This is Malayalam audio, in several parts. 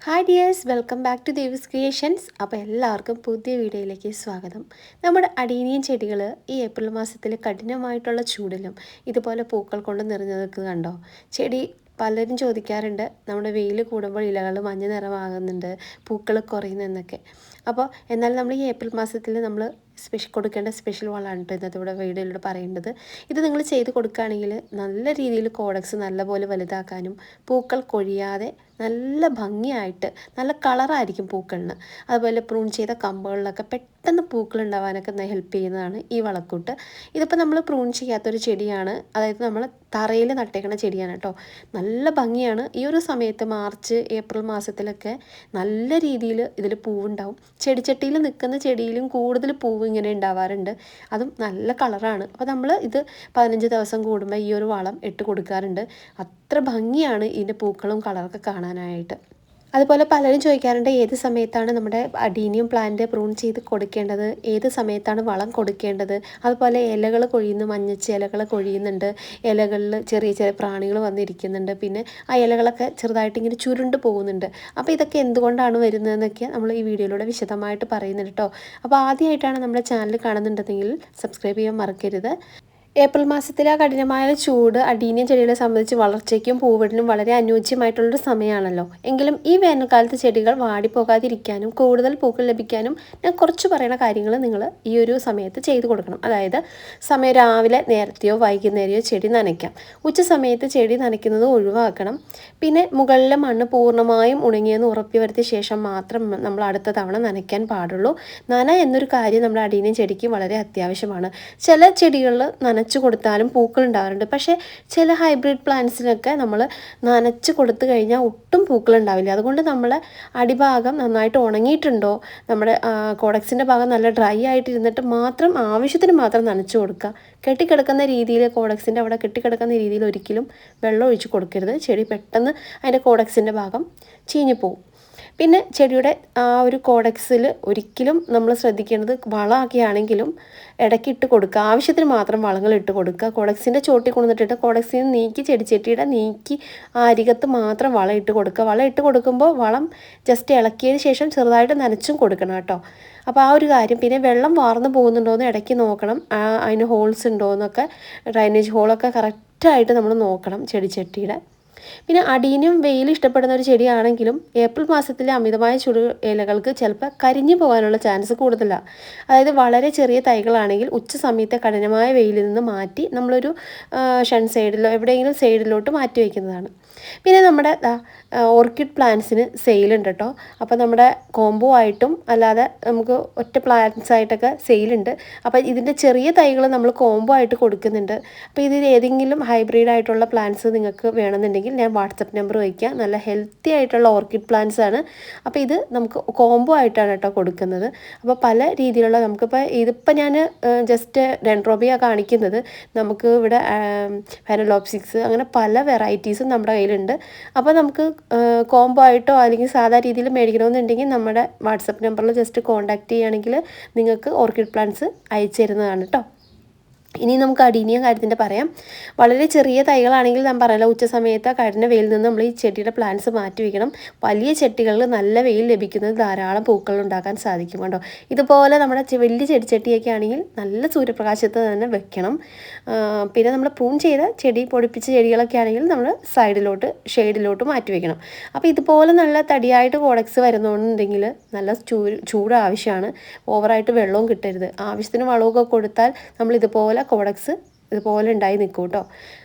Hi dears, welcome back to Devi's creations. അപ്പോൾ എല്ലാവർക്കും പുതിയ വീഡിയോയിലേക്ക് സ്വാഗതം. നമ്മുടെ അടീനിയൻ ചെടികൾ ഈ ഏപ്രിൽ മാസത്തിൽ കഠിനമായിട്ടുള്ള ചൂടിലും ഇതുപോലെ പൂക്കൾ കൊണ്ട് നിറഞ്ഞു നിൽക്കുന്നത് കണ്ടോ. ചെടി പലരും ചോദിക്കാറുണ്ട്, നമ്മുടെ വെയിൽ കൂടുമ്പോൾ ഇലകൾ മഞ്ഞ നിറമാകുന്നുണ്ട്, പൂക്കൾ കുറയുന്നതെന്നൊക്കെ. അപ്പോൾ എന്നാലും നമ്മൾ ഈ ഏപ്രിൽ മാസത്തിൽ നമ്മൾ കൊടുക്കേണ്ട സ്പെഷ്യൽ വളമാണ് കേട്ടോ ഇന്നത്തെ ഇവിടെ വീഡിയോയിലൂടെ പറയേണ്ടത്. ഇത് നിങ്ങൾ ചെയ്ത് കൊടുക്കുകയാണെങ്കിൽ നല്ല രീതിയിൽ കോഡക്സ് നല്ലപോലെ വലുതാക്കാനും പൂക്കൾ കൊഴിയാതെ നല്ല ഭംഗിയായിട്ട് നല്ല കളറായിരിക്കും പൂക്കളിന്. അതുപോലെ പ്രൂൺ ചെയ്ത കമ്പുകളിലൊക്കെ പെട്ടെന്ന് പൂക്കൾ ഉണ്ടാവാനൊക്കെ ഹെൽപ്പ് ചെയ്യുന്നതാണ് ഈ വളക്കൂട്ട്. ഇതിപ്പോൾ നമ്മൾ പ്രൂൺ ചെയ്യാത്തൊരു ചെടിയാണ്, അതായത് നമ്മൾ തറയിൽ നട്ടേക്കുന്ന ചെടിയാണ് കേട്ടോ. നല്ല ഭംഗിയാണ്. ഈ ഒരു സമയത്ത് മാർച്ച് ഏപ്രിൽ മാസത്തിലൊക്കെ നല്ല രീതിയിൽ ഇതിൽ പൂവുണ്ടാവും. ചെടിച്ചട്ടിയിൽ നിൽക്കുന്ന ചെടിയിലും കൂടുതൽ പൂവ് ഇങ്ങനെ ഉണ്ടാവാറുണ്ട്. അതും നല്ല കളറാണ്. അപ്പോൾ നമ്മൾ ഇത് 15 ദിവസം കൂടുമ്പോൾ ഈ ഒരു വളം ഇട്ട് കൊടുക്കാറുണ്ട്. അത്ര ഭംഗിയാണ് ഇതിൻ്റെ പൂക്കളും കളറൊക്കെ കാണാനായിട്ട്. അതുപോലെ പലരും ചോദിക്കാറുണ്ട്, ഏത് സമയത്താണ് നമ്മുടെ അഡീനിയം പ്ലാന്റ് പ്രൂൺ ചെയ്ത് കൊടുക്കേണ്ടത്, ഏത് സമയത്താണ് വളം കൊടുക്കേണ്ടത്. അതുപോലെ ഇലകൾ കൊഴിയുന്നു, മഞ്ഞച്ച് ഇലകൾ കൊഴിയുന്നുണ്ട്, ഇലകളിൽ ചെറിയ ചെറിയ പ്രാണികൾ വന്നിരിക്കുന്നുണ്ട്, പിന്നെ ആ ഇലകളൊക്കെ ചെറുതായിട്ട് ഇങ്ങനെ ചുരുണ്ട് പോകുന്നുണ്ട്. അപ്പോൾ ഇതൊക്കെ എന്തുകൊണ്ടാണ് വരുന്നതെന്നൊക്കെ നമ്മൾ ഈ വീഡിയോയിലൂടെ വിശദമായിട്ട് പറയുന്നുണ്ട് കേട്ടോ. അപ്പോൾ ആദ്യമായിട്ടാണ് നമ്മുടെ ചാനൽ കാണുന്നുണ്ടെങ്കിൽ സബ്സ്ക്രൈബ് ചെയ്യാൻ മറക്കരുത്. ഏപ്രിൽ മാസത്തിലെ ആ കഠിനമായ ചൂട് അടീനിയം ചെടികളെ സംബന്ധിച്ച് വളർച്ചയ്ക്കും പൂവിടിനും വളരെ അനുയോജ്യമായിട്ടുള്ളൊരു സമയമാണല്ലോ. എങ്കിലും ഈ വേനൽക്കാലത്ത് ചെടികൾ വാടിപ്പോകാതിരിക്കാനും കൂടുതൽ പൂക്കൾ ലഭിക്കാനും ഞാൻ കുറച്ച് പറയുന്ന കാര്യങ്ങൾ നിങ്ങൾ ഈ ഒരു സമയത്ത് ചെയ്തു കൊടുക്കണം. അതായത് സമയം രാവിലെ നേരത്തെയോ വൈകുന്നേരമോ ചെടി നനയ്ക്കാം. ഉച്ച സമയത്ത് ചെടി നനയ്ക്കുന്നത് ഒഴിവാക്കണം. പിന്നെ മുകളിലെ മണ്ണ് പൂർണ്ണമായും ഉണങ്ങിയെന്ന് ഉറപ്പി വരുത്തിയ ശേഷം മാത്രം നമ്മൾ അടുത്ത തവണ നനയ്ക്കാൻ പാടുള്ളൂ. നന എന്നൊരു കാര്യം നമ്മുടെ അടീനിയം ചെടിക്ക് വളരെ അത്യാവശ്യമാണ്. ചില ചെടികളിൽ നനച്ച് കൊടുത്താലും പൂക്കൾ ഉണ്ടാവാറുണ്ട്. പക്ഷേ ചില ഹൈബ്രിഡ് പ്ലാന്റ്സിനൊക്കെ നമ്മൾ നനച്ച് കൊടുത്തു കഴിഞ്ഞാൽ ഒട്ടും പൂക്കൾ ഉണ്ടാവില്ല. അതുകൊണ്ട് നമ്മൾ അടിഭാഗം നന്നായിട്ട് ഉണങ്ങിയിട്ടുണ്ടോ, നമ്മുടെ കോഡക്സിൻ്റെ ഭാഗം നല്ല ഡ്രൈ ആയിട്ടിരുന്നിട്ട് മാത്രം ആവശ്യത്തിന് മാത്രം നനച്ച് കൊടുക്കുക. കെട്ടിക്കിടക്കുന്ന രീതിയിൽ കോഡക്സിൻ്റെ അവിടെ കെട്ടിക്കിടക്കുന്ന രീതിയിൽ ഒരിക്കലും വെള്ളം ഒഴിച്ച് കൊടുക്കരുത്. ചെടി പെട്ടെന്ന് അതിൻ്റെ കോഡക്സിൻ്റെ ഭാഗം ചീഞ്ഞു പോകും. പിന്നെ ചെടിയുടെ ആ ഒരു കോഡക്സിൽ ഒരിക്കലും നമ്മൾ ശ്രദ്ധിക്കേണ്ടത്, വളമൊക്കെയാണെങ്കിലും ഇടയ്ക്ക് ഇട്ട് കൊടുക്കുക. ആവശ്യത്തിന് മാത്രം വളങ്ങൾ ഇട്ട് കൊടുക്കുക. കോഡക്സിൻ്റെ ചോട്ടി കൊണ്ടുവന്നിട്ടിട്ട് കോഡക്സിൽ നിന്ന് നീക്കി ചെടിച്ചട്ടിയുടെ നീക്കി ആ അരികത്ത് മാത്രം വളം ഇട്ട് കൊടുക്കുക. വളം ഇട്ട് കൊടുക്കുമ്പോൾ വളം ജസ്റ്റ് ഇളക്കിയതിന് ശേഷം ചെറുതായിട്ട് നനച്ചും കൊടുക്കണം കേട്ടോ. അപ്പോൾ ആ ഒരു കാര്യം. പിന്നെ വെള്ളം വാർന്നു പോകുന്നുണ്ടോ എന്ന് ഇടയ്ക്ക് നോക്കണം. അതിന് ഹോൾസ് ഉണ്ടോ എന്നൊക്കെ, ഡ്രൈനേജ് ഹോളൊക്കെ കറക്റ്റായിട്ട് നമ്മൾ നോക്കണം ചെടിച്ചട്ടിയുടെ. പിന്നെ അടീനിയം വെയിൽ ഇഷ്ടപ്പെടുന്ന ഒരു ചെടിയാണെങ്കിലും ഏപ്രിൽ മാസത്തിലെ അമിതമായ ചൂട് ഇലകൾക്ക് ചിലപ്പോൾ കരിഞ്ഞു പോകാനുള്ള ചാൻസ് കൂടുതലാണ്. അതായത് വളരെ ചെറിയ തൈകളാണെങ്കിൽ ഉച്ച സമയത്തെ കഠിനമായ വെയിലിൽ നിന്ന് മാറ്റി നമ്മളൊരു സൈഡിലോ എവിടെയെങ്കിലും സൈഡിലോട്ട് മാറ്റി വയ്ക്കുന്നതാണ്. പിന്നെ നമ്മുടെ ഓർക്കിഡ് പ്ലാന്റ്സിന് സെയിലുണ്ട് കേട്ടോ. അപ്പോൾ നമ്മുടെ കോംബോ ആയിട്ടും അല്ലാതെ നമുക്ക് ഒറ്റ പ്ലാന്റ്സ് ആയിട്ടൊക്കെ സെയിലുണ്ട്. അപ്പോൾ ഇതിൻ്റെ ചെറിയ തൈകൾ നമ്മൾ കോംബോ ആയിട്ട് കൊടുക്കുന്നുണ്ട്. അപ്പോൾ ഇതിൽ ഏതെങ്കിലും ഹൈബ്രിഡ് ആയിട്ടുള്ള പ്ലാന്റ്സ് നിങ്ങൾക്ക് വേണമെന്നുണ്ടെങ്കിൽ ഞാൻ വാട്സപ്പ് നമ്പർ വയ്ക്കാം. നല്ല ഹെൽത്തി ആയിട്ടുള്ള ഓർക്കിഡ് പ്ലാന്റ്സ് ആണ്. അപ്പോൾ ഇത് നമുക്ക് കോംബോ ആയിട്ടാണ് കേട്ടോ കൊടുക്കുന്നത്. അപ്പോൾ പല രീതിയിലുള്ള ഇതിപ്പോൾ ഞാൻ ജസ്റ്റ് ഡെൻഡ്രോബിയ കാണിക്കുന്നത്. നമുക്ക് ഇവിടെ ഫെനലോപ്സിക്സ് അങ്ങനെ പല വെറൈറ്റീസും നമ്മുടെ കയ്യിലുണ്ട്. അപ്പോൾ നമുക്ക് കോംബോ ആയിട്ടോ അല്ലെങ്കിൽ സാധാ രീതിയിൽ മേടിക്കണമെന്നുണ്ടെങ്കിൽ നമ്മുടെ വാട്സപ്പ് നമ്പറിൽ ജസ്റ്റ് കോൺടാക്റ്റ് ചെയ്യുകയാണെങ്കിൽ നിങ്ങൾക്ക് ഓർക്കിഡ് പ്ലാന്റ്സ് അയച്ചു തരുന്നതാണ് കേട്ടോ. ഇനി നമുക്ക് അടീനിയം കാര്യത്തിൻ്റെ പറയാം. വളരെ ചെറിയ തൈകളാണെങ്കിൽ ഞാൻ പറയല, ഉച്ച സമയത്ത് കഠിന വെയിൽ നിന്ന് നമ്മൾ ഈ ചെടിയുടെ പ്ലാന്റ്സ് മാറ്റി വയ്ക്കണം. വലിയ ചെടികളിൽ നല്ല വെയിൽ ലഭിക്കുന്നത് ധാരാളം പൂക്കൾ ഉണ്ടാക്കാൻ സാധിക്കും കേട്ടോ. ഇതുപോലെ നമ്മുടെ വലിയ ചെടിച്ചട്ടിയൊക്കെ ആണെങ്കിൽ നല്ല സൂര്യപ്രകാശത്ത് തന്നെ വെക്കണം. പിന്നെ നമ്മൾ പ്രൂൺ ചെയ്ത ചെടി പൊടിപ്പിച്ച ചെടികളൊക്കെ ആണെങ്കിൽ നമ്മൾ സൈഡിലോട്ട് ഷെയ്ഡിലോട്ട് മാറ്റി വയ്ക്കണം. അപ്പോൾ ഇതുപോലെ നല്ല തടിയായിട്ട് കോഡക്സ് വരുന്നുണ്ടെങ്കിൽ നല്ല ചൂട് ആവശ്യമാണ്. ഓവറായിട്ട് വെള്ളവും കിട്ടരുത്. ആവശ്യത്തിന് വളമൊക്കെ കൊടുത്താൽ നമ്മൾ ഇതുപോലെ കോഡക്സ് ഇതുപോലെ ഉണ്ടായി നിൽക്കും കേട്ടോ.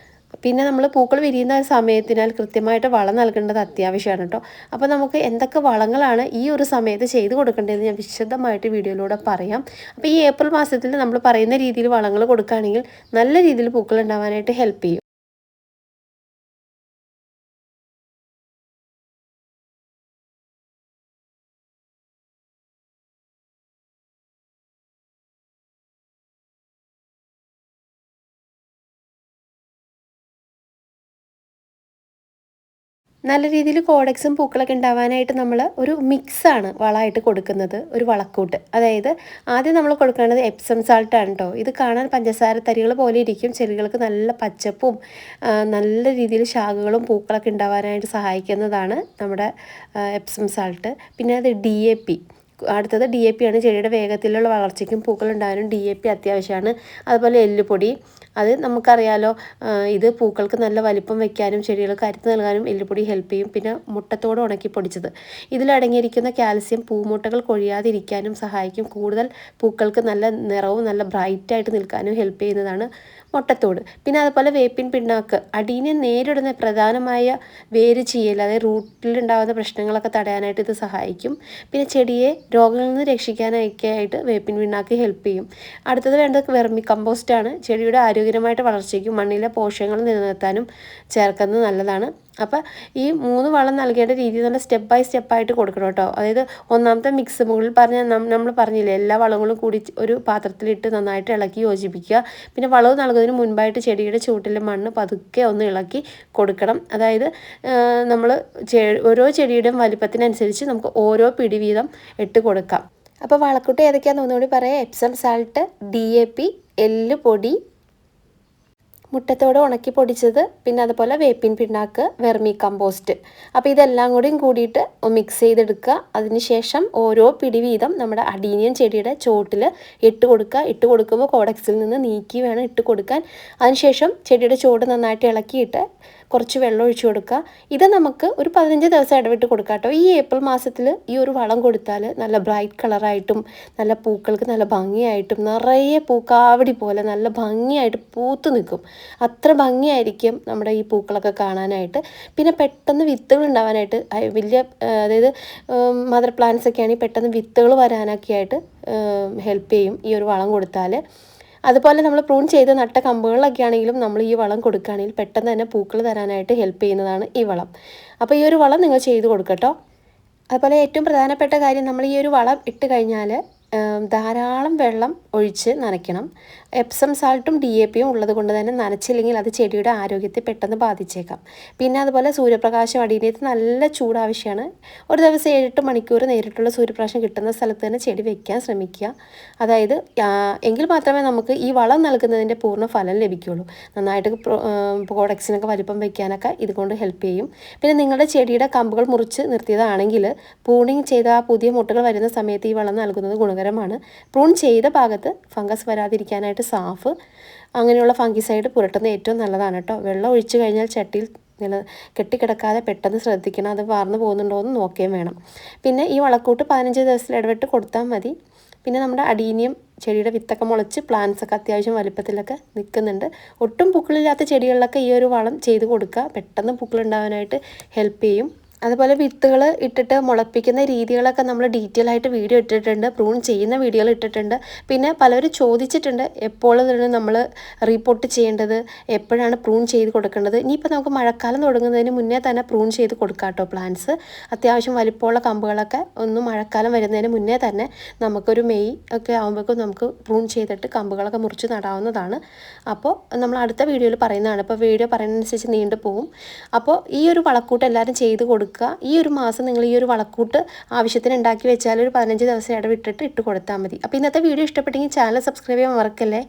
പിന്നെ നമ്മൾ പൂക്കൾ വിരിയുന്ന സമയത്തിനാൽ കൃത്യമായിട്ട് വളം നൽകേണ്ടത് അത്യാവശ്യമാണ് കേട്ടോ. അപ്പോൾ നമുക്ക് എന്തൊക്കെ വളങ്ങളാണ് ഈ ഒരു സമയത്ത് ചെയ്ത് കൊടുക്കേണ്ടതെന്ന് ഞാൻ വിശദമായിട്ട് വീഡിയോയിലൂടെ പറയാം. അപ്പോൾ ഈ ഏപ്രിൽ മാസത്തിൽ നമ്മൾ പറയുന്ന രീതിയിൽ വളങ്ങൾ കൊടുക്കുകയാണെങ്കിൽ നല്ല രീതിയിൽ പൂക്കൾ ഉണ്ടാവാനായിട്ട് ഹെൽപ്പ് ചെയ്യും. നല്ല രീതിയിൽ കോഡെക്സും പൂക്കളൊക്കെ ഉണ്ടാവാനായിട്ട് നമ്മൾ ഒരു മിക്സാണ് വളമായിട്ട് കൊടുക്കുന്നത്, ഒരു വളക്കൂട്ട്. അതായത് ആദ്യം നമ്മൾ കൊടുക്കേണ്ടത് എപ്സം സാൾട്ടാണ് കേട്ടോ. ഇത് കാണാൻ പഞ്ചസാര തരികൾ പോലെ ഇരിക്കും, ചെടികൾക്ക് നല്ല പച്ചപ്പും നല്ല രീതിയിൽ ശാഖകളും പൂക്കളൊക്കെ ഉണ്ടാവാനായിട്ട് സഹായിക്കുന്നതാണ് നമ്മുടെ എപ്സം സാൾട്ട്. പിന്നെ അത് DAP, അടുത്തത് DAP ആണ്. ചെടിയുടെ വേഗത്തിലുള്ള വളർച്ചയ്ക്കും പൂക്കളുണ്ടാകാനും DAP അത്യാവശ്യമാണ്. അതുപോലെ എല്ലുപൊടി, അത് നമുക്കറിയാലോ, ഇത് പൂക്കൾക്ക് നല്ല വലിപ്പം വയ്ക്കാനും ചെടികൾക്ക് കരുത്ത് നൽകാനും എല്ലുപൊടി ഹെൽപ്പ് ചെയ്യും. പിന്നെ മുട്ടത്തോട് ഉണക്കി പൊടിച്ചത്, ഇതിലടങ്ങിയിരിക്കുന്ന കാൽസ്യം പൂമുട്ടകൾ കൊഴിയാതിരിക്കാനും സഹായിക്കും. കൂടുതൽ പൂക്കൾക്ക് നല്ല നിറവും നല്ല ബ്രൈറ്റായിട്ട് നിൽക്കാനും ഹെൽപ്പ് ചെയ്യുന്നതാണ് മുട്ടത്തോട്. പിന്നെ അതുപോലെ വേപ്പിൻ പിണ്ണാക്ക്, അടീനെ നേരിടുന്ന പ്രധാനമായ വേര് ചീയൽ, അതായത് റൂട്ടിലുണ്ടാകുന്ന പ്രശ്നങ്ങളൊക്കെ തടയാനായിട്ട് ഇത് സഹായിക്കും. പിന്നെ ചെടിയെ രോഗങ്ങളിൽ നിന്ന് രക്ഷിക്കാനൊക്കെ ആയിട്ട് വേപ്പിൻ പിണ്ണാക്ക് ഹെൽപ്പ് ചെയ്യും. അടുത്തത് വേണ്ടത് വെർമി കമ്പോസ്റ്റാണ്. ചെടിയുടെ ആരോഗ്യകരമായിട്ട് വളർച്ചയ്ക്കും മണ്ണിലെ പോഷകങ്ങൾ നിലനിർത്താനും ചേർക്കുന്നത് നല്ലതാണ്. അപ്പോൾ ഈ 3 വളം നൽകേണ്ട രീതി നല്ല സ്റ്റെപ്പ് ബൈ സ്റ്റെപ്പായിട്ട് കൊടുക്കണം കേട്ടോ. അതായത് ഒന്നാമത്തെ മിക്സ് മുകളിൽ നമ്മൾ പറഞ്ഞില്ലേ, എല്ലാ വളങ്ങളും കൂടി ഒരു പാത്രത്തിലിട്ട് നന്നായിട്ട് ഇളക്കി യോജിപ്പിക്കുക. പിന്നെ വളവ് നൽകുന്നതിന് മുൻപായിട്ട് ചെടിയുടെ ചുവട്ടിലെ മണ്ണ് പതുക്കെ ഒന്ന് ഇളക്കി കൊടുക്കണം. അതായത് നമ്മൾ ഓരോ ചെടിയുടെയും വലിപ്പത്തിനനുസരിച്ച് നമുക്ക് ഓരോ പിടി വീതം ഇട്ട് കൊടുക്കാം. അപ്പോൾ വളക്കൂട്ട് ഏതൊക്കെയാണെന്ന് ഒന്നുകൂടി പറയാം. എപ്സം സാൾട്ട്, DAP, എല്ലുപൊടി, മുട്ടത്തോട് ഉണക്കി പൊടിച്ചത്, പിന്നെ അതുപോലെ വേപ്പിൻ പിണ്ണാക്ക്, വെർമി കമ്പോസ്റ്റ്. അപ്പോൾ ഇതെല്ലാം കൂടിയിട്ട് മിക്സ് ചെയ്തെടുക്കുക. അതിനുശേഷം ഓരോ പിടി വീതം നമ്മുടെ അഡീനിയം ചെടിയുടെ ചോട്ടിൽ ഇട്ട് കൊടുക്കുക. ഇട്ട് കൊടുക്കുമ്പോൾ കോഡെക്സിൽ നിന്ന് നീക്കി വേണം ഇട്ട് കൊടുക്കാൻ. അതിനുശേഷം ചെടിയുടെ ചോട് നന്നായിട്ട് ഇളക്കിയിട്ട് കുറച്ച് വെള്ളം ഒഴിച്ചു കൊടുക്കുക. ഇത് നമുക്ക് ഒരു 15 ദിവസം ഇടവിട്ട് കൊടുക്കാം കേട്ടോ. ഈ ഏപ്രിൽ മാസത്തിൽ ഈ ഒരു വളം കൊടുത്താൽ നല്ല ബ്രൈറ്റ് കളറായിട്ടും നല്ല പൂക്കൾക്ക് നല്ല ഭംഗിയായിട്ടും നിറയെ പൂക്കാവടി പോലെ നല്ല ഭംഗിയായിട്ട് പൂത്ത് നിൽക്കും. അത്ര ഭംഗിയായിരിക്കും നമ്മുടെ ഈ പൂക്കളൊക്കെ കാണാനായിട്ട്. പിന്നെ പെട്ടെന്ന് വിത്തുകൾ ഉണ്ടാവാനായിട്ട് വലിയ, അതായത് മദർ പ്ലാന്റ്സ് ഒക്കെ ആണെങ്കിൽ പെട്ടെന്ന് വിത്തുകൾ വരാനൊക്കെ ആയിട്ട് ഹെൽപ്പ് ചെയ്യും ഈ ഒരു വളം കൊടുത്താൽ. അതുപോലെ നമ്മൾ പ്രൂൺ ചെയ്ത് നട്ട കമ്പുകളിലൊക്കെ ആണെങ്കിലും നമ്മൾ ഈ വളം കൊടുക്കുകയാണെങ്കിൽ പെട്ടെന്ന് തന്നെ പൂക്കൾ തരാനായിട്ട് ഹെൽപ്പ് ചെയ്യുന്നതാണ് ഈ വളം. അപ്പോൾ ഈ ഒരു വളം നിങ്ങൾ ചെയ്ത് കൊടുക്കട്ടോ. അതുപോലെ ഏറ്റവും പ്രധാനപ്പെട്ട കാര്യം, നമ്മൾ ഈ ഒരു വളം ഇട്ട് കഴിഞ്ഞാൽ ധാരാളം വെള്ളം ഒഴിച്ച് നനയ്ക്കണം. എപ്സം സാൾട്ടും DAPയും ഉള്ളത് കൊണ്ട് തന്നെ നനച്ചില്ലെങ്കിൽ അത് ചെടിയുടെ ആരോഗ്യത്തെ പെട്ടെന്ന് ബാധിച്ചേക്കാം. പിന്നെ അതുപോലെ സൂര്യപ്രകാശം, അടിയിലേക്ക് നല്ല ചൂട് ആവശ്യമാണ്. ഒരു ദിവസം 7-8 മണിക്കൂർ നേരിട്ടുള്ള സൂര്യപ്രകാശം കിട്ടുന്ന സ്ഥലത്ത് തന്നെ ചെടി വെക്കാൻ ശ്രമിക്കുക. അതായത് എങ്കിൽ മാത്രമേ നമുക്ക് ഈ വളം നൽകുന്നതിൻ്റെ പൂർണ്ണ ഫലം ലഭിക്കുകയുള്ളൂ. നന്നായിട്ട് കോഡെക്സിനൊക്കെ വലിപ്പം വയ്ക്കാനൊക്കെ ഇതുകൊണ്ട് ഹെൽപ്പ് ചെയ്യും. പിന്നെ നിങ്ങളുടെ ചെടിയുടെ കമ്പുകൾ മുറിച്ച് നിർത്തിയതാണെങ്കിൽ പ്രൂണിങ് ചെയ്ത ആ പുതിയ മുട്ടകൾ വരുന്ന സമയത്ത് ഈ വളം നൽകുന്നത് ഗുണകരമാണ്. പ്രൂൺ ചെയ്ത ഭാഗത്ത് ഫംഗസ് വരാതിരിക്കാനായിട്ട് സാഫ് അങ്ങനെയുള്ള ഫംഗിസൈഡ് പുരട്ടുന്നത് ഏറ്റവും നല്ലതാണ് കേട്ടോ. വെള്ളം ഒഴിച്ചു കഴിഞ്ഞാൽ ചട്ടിയിൽ കെട്ടിക്കിടക്കാതെ പെട്ടെന്ന് ശ്രദ്ധിക്കണം. അത് വാർന്നു പോകുന്നുണ്ടോ എന്ന് നോക്കുകയും വേണം. പിന്നെ ഈ വളക്കൂട്ട് 15 ദിവസത്തിൽ ഇടവിട്ട് കൊടുത്താൽ മതി. പിന്നെ നമ്മുടെ അഡീനിയം ചെടിയുടെ വിത്തൊക്കെ മുളച്ച് പ്ലാന്റ്സൊക്കെ അത്യാവശ്യം വലിപ്പത്തിലൊക്കെ നിൽക്കുന്നുണ്ട്. ഒട്ടും പൂക്കളില്ലാത്ത ചെടികളിലൊക്കെ ഈ ഒരു വളം ചെയ്ത് കൊടുക്കുക. പെട്ടെന്ന് പൂക്കളുണ്ടാവാനായിട്ട് ഹെൽപ്പ് ചെയ്യും. അതുപോലെ വിത്തുകൾ ഇട്ടിട്ട് മുളപ്പിക്കുന്ന രീതികളൊക്കെ നമ്മൾ ഡീറ്റെയിൽ ആയിട്ട് വീഡിയോ ഇട്ടിട്ടുണ്ട്, പ്രൂൺ ചെയ്യുന്ന വീഡിയോകൾ ഇട്ടിട്ടുണ്ട്. പിന്നെ പലരും ചോദിച്ചിട്ടുണ്ട് എപ്പോഴാണ് നമ്മൾ റീപോർട്ട് ചെയ്യേണ്ടത്, എപ്പോഴാണ് പ്രൂൺ ചെയ്ത് കൊടുക്കേണ്ടത്. ഇനിയിപ്പോൾ നമുക്ക് മഴക്കാലം തുടങ്ങുന്നതിന് മുന്നേ തന്നെ പ്രൂൺ ചെയ്ത് കൊടുക്കാം കേട്ടോ. പ്ലാന്റ്സ് അത്യാവശ്യം വലിപ്പമുള്ള കമ്പുകളൊക്കെ ഒന്ന് മഴക്കാലം വരുന്നതിന് മുന്നേ തന്നെ നമുക്കൊരു മെയ് ഒക്കെ ആകുമ്പോഴേക്കും നമുക്ക് പ്രൂൺ ചെയ്തിട്ട് കമ്പുകളൊക്കെ മുറിച്ച് നടാവുന്നതാണ്. അപ്പോൾ നമ്മൾ അടുത്ത വീഡിയോയിൽ പറയുന്നതാണ്. ഇപ്പോൾ വീഡിയോ പറയുന്നതനുസരിച്ച് നീണ്ടു പോകും. അപ്പോൾ ഈ ഒരു വളക്കൂട്ട് എല്ലാവരും ചെയ്ത് കൊടുക്കുക. ഈ ഒരു മാസം നിങ്ങൾ ഈ ഒരു വളക്കൂട്ട് ആവശ്യത്തിന് ഉണ്ടാക്കി വെച്ചാൽ ഒരു 15 ദിവസം ഇടവിട്ടിട്ട് ഇട്ട് കൊടുത്താൽ മതി. അപ്പോൾ ഇന്നത്തെ വീഡിയോ ഇഷ്ടപ്പെട്ടെങ്കിൽ ചാനൽ സബ്സ്ക്രൈബ് ചെയ്യാൻ മറക്കല്ലേ.